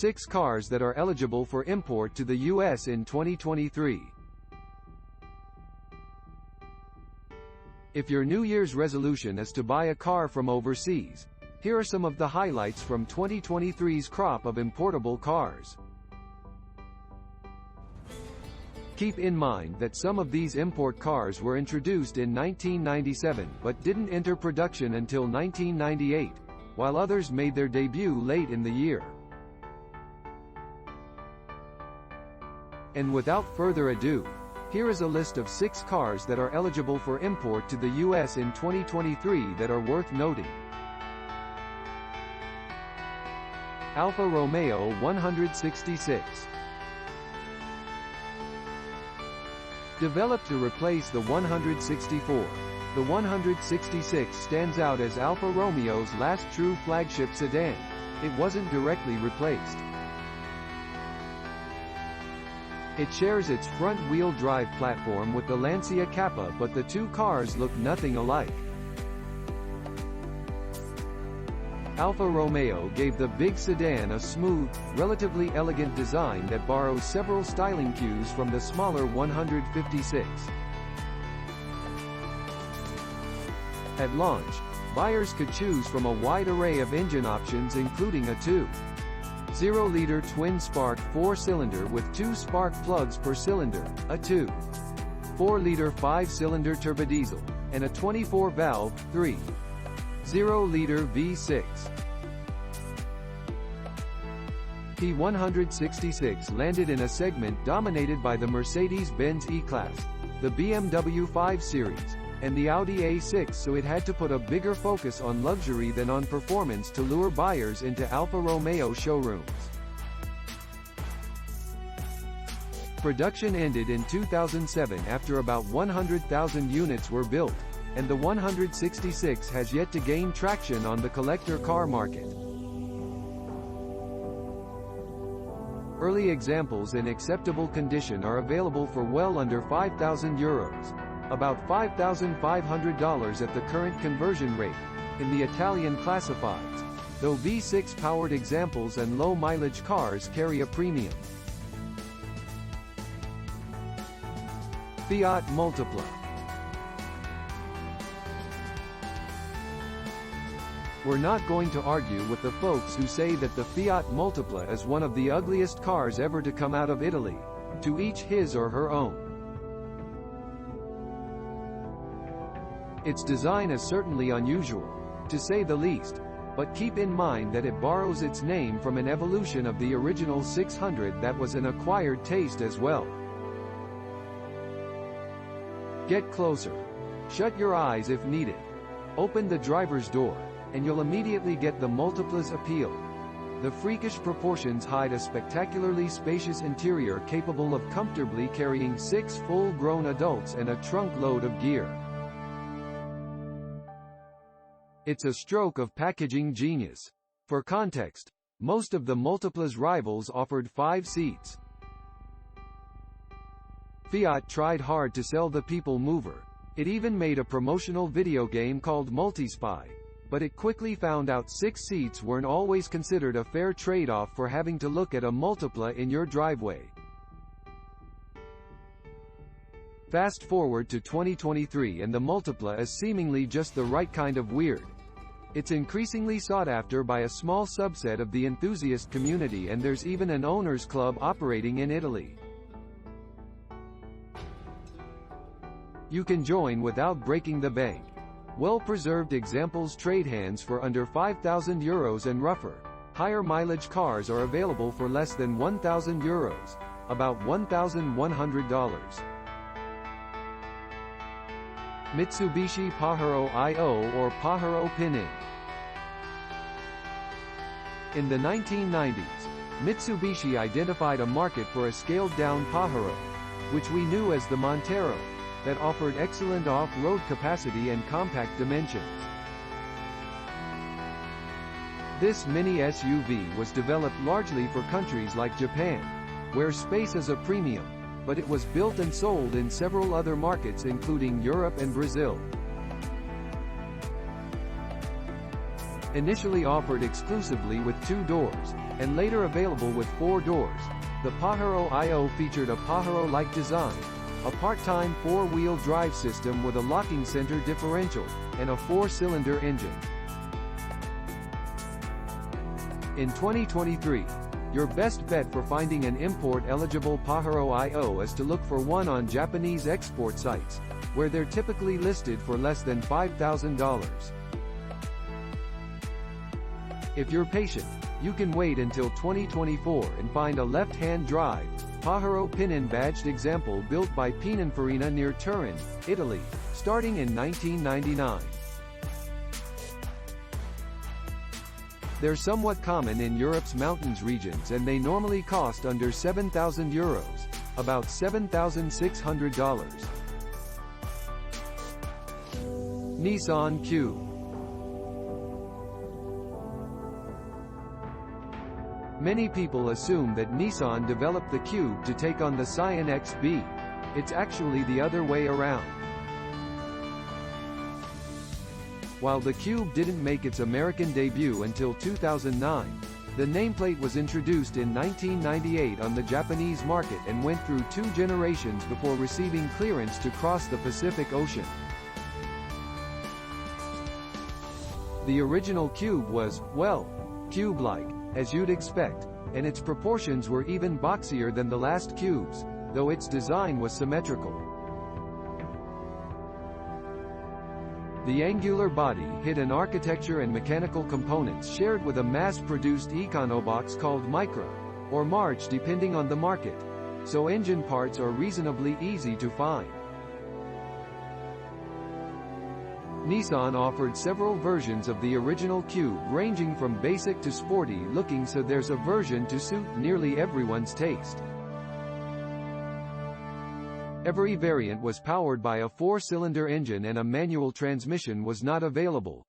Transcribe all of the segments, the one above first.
6 cars that are eligible for import to the US in 2023. If your New Year's resolution is to buy a car from overseas, here are some of the highlights from 2023's crop of importable cars. Keep in mind that some of these import cars were introduced in 1997 but didn't enter production until 1998, while others made their debut late in the year. And without further ado, here is a list of 6 cars that are eligible for import to the US in 2023 that are worth noting. Alfa Romeo 166. Developed to replace the 164, the 166 stands out as Alfa Romeo's last true flagship sedan. It wasn't directly replaced. It shares its front-wheel drive platform with the Lancia Kappa, but the two cars look nothing alike. Alfa Romeo gave the big sedan a smooth, relatively elegant design that borrows several styling cues from the smaller 156. At launch, buyers could choose from a wide array of engine options including a 2.0-liter twin-spark 4-cylinder with 2 spark plugs per cylinder, a 2.4-liter 5-cylinder turbodiesel, and a 24-valve, 3.0-liter V6. P166 landed in a segment dominated by the Mercedes-Benz E-Class, the BMW 5 Series, and the Audi A6, so it had to put a bigger focus on luxury than on performance to lure buyers into Alfa Romeo showrooms. Production ended in 2007 after about 100,000 units were built, and the 166 has yet to gain traction on the collector car market. Early examples in acceptable condition are available for well under €5,000. About $5,500 at the current conversion rate, in the Italian classifieds, though V6-powered examples and low-mileage cars carry a premium. Fiat Multipla. We're not going to argue with the folks who say that the Fiat Multipla is one of the ugliest cars ever to come out of Italy. To each his or her own. Its design is certainly unusual, to say the least, but keep in mind that it borrows its name from an evolution of the original 600 that was an acquired taste as well. Get closer. Shut your eyes if needed. Open the driver's door, and you'll immediately get the Multipla's appeal. The freakish proportions hide a spectacularly spacious interior capable of comfortably carrying 6 full-grown adults and a trunk load of gear. It's a stroke of packaging genius. For context, most of the Multipla's rivals offered 5 seats. Fiat tried hard to sell the people mover. It even made a promotional video game called Multispy, but it quickly found out 6 seats weren't always considered a fair trade-off for having to look at a Multipla in your driveway. Fast forward to 2023 and the Multipla is seemingly just the right kind of weird. It's increasingly sought after by a small subset of the enthusiast community, and there's even an owners club operating in Italy. You can join without breaking the bank. Well-preserved examples trade hands for under €5,000 and rougher, higher mileage cars are available for less than €1,000, about $1,100. Mitsubishi Pajero I/O or Pajero Pinning. In the 1990s, Mitsubishi identified a market for a scaled-down Pajero, which we knew as the Montero, that offered excellent off-road capacity and compact dimensions. This mini SUV was developed largely for countries like Japan, where space is a premium, but it was built and sold in several other markets including Europe and Brazil. Initially offered exclusively with 2 doors, and later available with 4 doors, the Pajero IO featured a Pajero-like design, a part-time 4-wheel drive system with a locking center differential, and a 4-cylinder engine. In 2023, your best bet for finding an import-eligible Pajero IO is to look for one on Japanese export sites, where they're typically listed for less than $5,000. If you're patient, you can wait until 2024 and find a left-hand drive, Pajero Pinin-badged example built by Pininfarina near Turin, Italy, starting in 1999. They're somewhat common in Europe's mountains regions and they normally cost under €7,000, about $7,600. Nissan Cube. Many people assume that Nissan developed the Cube to take on the Scion XB. It's actually the other way around. While the Cube didn't make its American debut until 2009, the nameplate was introduced in 1998 on the Japanese market and went through 2 generations before receiving clearance to cross the Pacific Ocean. The original Cube was, well, cube-like, as you'd expect, and its proportions were even boxier than the last Cubes, though its design was symmetrical. The angular body hid an architecture and mechanical components shared with a mass-produced econobox called Micra, or March depending on the market, so engine parts are reasonably easy to find. Nissan offered several versions of the original Cube ranging from basic to sporty looking, so there's a version to suit nearly everyone's taste. Every variant was powered by a 4-cylinder engine and a manual transmission was not available.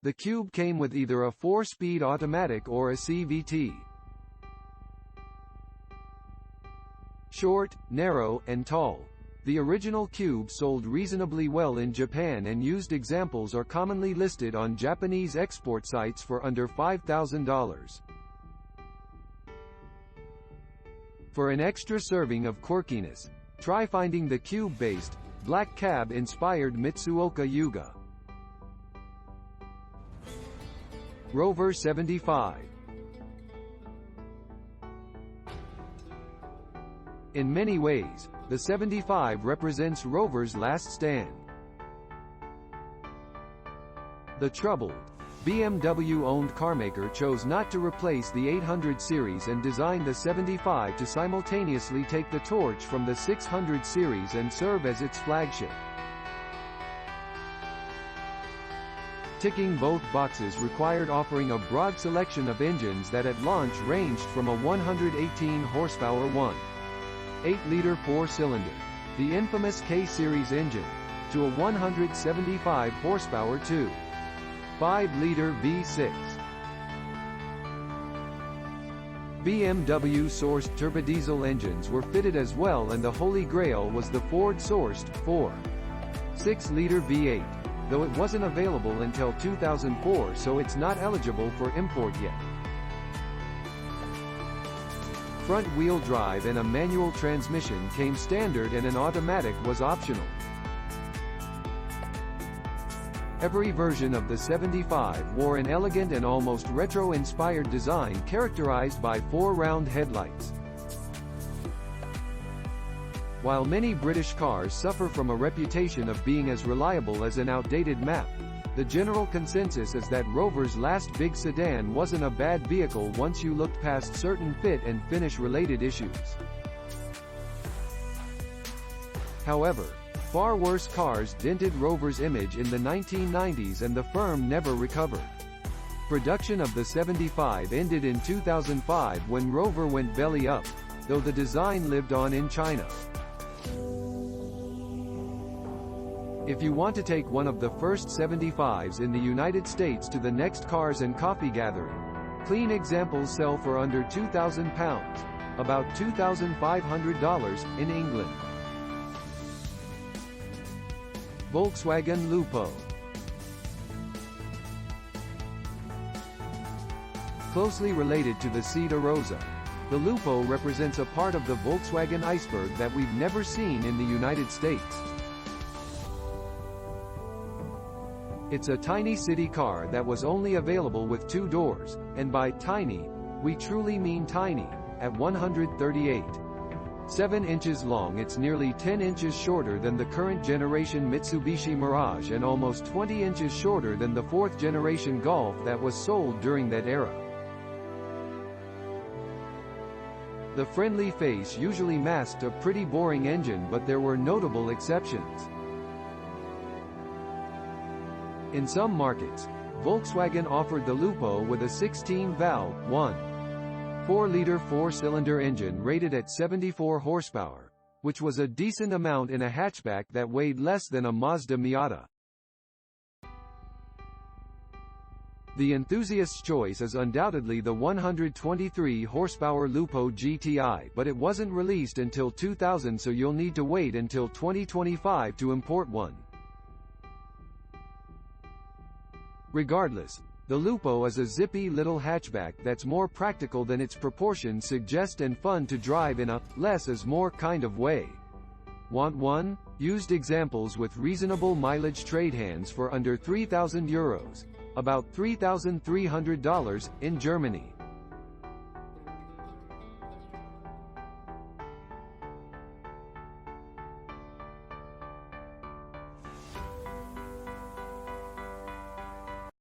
The Cube came with either a 4-speed automatic or a CVT. Short, narrow, and tall. The original Cube sold reasonably well in Japan and used examples are commonly listed on Japanese export sites for under $5,000. For an extra serving of quirkiness, try finding the Cube-based, black cab-inspired Mitsuoka Yuga. Rover 75. In many ways, the 75 represents Rover's last stand. The troubled, BMW-owned carmaker chose not to replace the 800 series and designed the 75 to simultaneously take the torch from the 600 series and serve as its flagship. Ticking both boxes required offering a broad selection of engines that at launch ranged from a 118 horsepower 1.8-liter 4-cylinder, the infamous K-series engine, to a 175 horsepower 2.5-liter V6. BMW-sourced turbodiesel engines were fitted as well, and the holy grail was the Ford-sourced 4.6-liter V8, though it wasn't available until 2004, so it's not eligible for import yet. Front-wheel drive and a manual transmission came standard and an automatic was optional. Every version of the 75 wore an elegant and almost retro-inspired design characterized by 4 round headlights. While many British cars suffer from a reputation of being as reliable as an outdated map, the general consensus is that Rover's last big sedan wasn't a bad vehicle once you looked past certain fit and finish-related issues. However, far worse cars dented Rover's image in the 1990s and the firm never recovered. Production of the 75 ended in 2005 when Rover went belly up, though the design lived on in China. If you want to take one of the first 75s in the United States to the next Cars and Coffee gathering, clean examples sell for under £2,000, about $2,500 in England. Volkswagen Lupo. closely related to the Seat Rosa. The Lupo represents a part of the Volkswagen iceberg that we've never seen in the United States. It's a tiny city car that was only available with 2 doors, and by tiny, we truly mean tiny, at 138.7 inches long. It's nearly 10 inches shorter than the current generation Mitsubishi Mirage and almost 20 inches shorter than the 4th generation Golf that was sold during that era. The friendly face usually masked a pretty boring engine, but there were notable exceptions. In some markets, Volkswagen offered the Lupo with a 16-valve, 1.4-liter 4-cylinder engine rated at 74 horsepower, which was a decent amount in a hatchback that weighed less than a Mazda Miata. The enthusiast's choice is undoubtedly the 123-horsepower Lupo GTI, but it wasn't released until 2000, so you'll need to wait until 2025 to import one. Regardless, the Lupo is a zippy little hatchback that's more practical than its proportions suggest and fun to drive in a less is more kind of way. Want one? Used examples with reasonable mileage trade hands for under €3,000, about $3,300, in Germany.